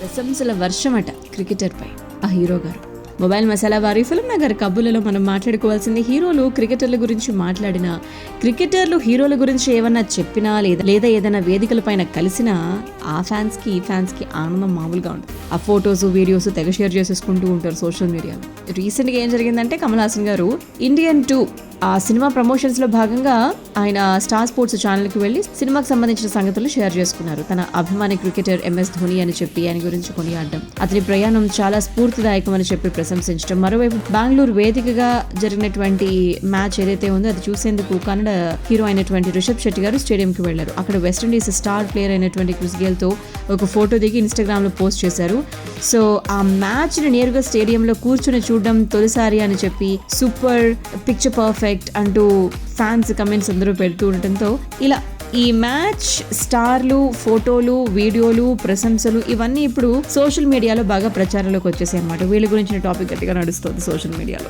ప్రశంసల వర్షమట క్రికెటర్ పై ఆ హీరో గారు. మొబైల్ మసాలా వారి ఫిల్మ్ నగర్ కబుర్లలో మనం మాట్లాడుకోవాల్సింది హీరోలు క్రికెటర్ల గురించి మాట్లాడినా, క్రికెటర్లు హీరోల గురించి ఏమన్నా చెప్పినా లేదా ఏదైనా వేదికల పైన కలిసినా ఆ ఫ్యాన్స్ కి ఆనందం మామూలుగా ఉంటుంది. ఆ ఫొటోస్ వీడియోస్ తెగ షేర్ చేసేసుకుంటూ ఉంటారు సోషల్ మీడియాలో. రీసెంట్ గా ఏం జరిగిందంటే కమల్ హాసన్ గారు ఇండియన్ 2 ఆ సినిమా ప్రమోషన్స్ లో భాగంగా ఆయన స్టార్ స్పోర్ట్స్ ఛానల్ కి వెళ్లి సినిమాకి సంబంధించిన సంగతులు షేర్ చేసుకున్నారు. తన అభిమాని క్రికెటర్ MS ధోని అని చెప్పి ఆయన గురించి కొనియాడడం, అతని ప్రయాణం చాలా స్ఫూర్తిదాయకం అని చెప్పి ప్రశంసించడం. మరోవైపు బెంగళూరు వేదికగా జరిగినటువంటి మ్యాచ్ ఏదైతే ఉందో అది చూసేందుకు కన్నడ హీరో అయినటువంటి రిషబ్ శెట్టి గారు స్టేడియం కి వెళ్లారు. అక్కడ వెస్టిండీస్ స్టార్ ప్లేయర్ అయినటువంటి క్రిస్ గేల్ తో ఒక ఫోటో దిగి ఇన్స్టాగ్రామ్ లో పోస్ట్ చేశారు. సో ఆ మ్యాచ్ ని నేరుగా స్టేడియంలో కూర్చుని చూడడం తొలిసారి అని చెప్పి సూపర్, పిక్చర్ పర్ఫెక్ట్ అంటూ ఫ్యాన్స్ కమెంట్స్ అందరూ పెడుతూ ఉండటంతో ఇలా ఈ మ్యాచ్ స్టార్లు, ఫోటోలు, వీడియోలు, ప్రశంసలు ఇవన్నీ ఇప్పుడు సోషల్ మీడియాలో బాగా ప్రచారంలోకి వచ్చేసాయి అన్నమాట. వీళ్ళ గురించిన టాపిక్ గట్టిగా నడుస్తుంది సోషల్ మీడియాలో.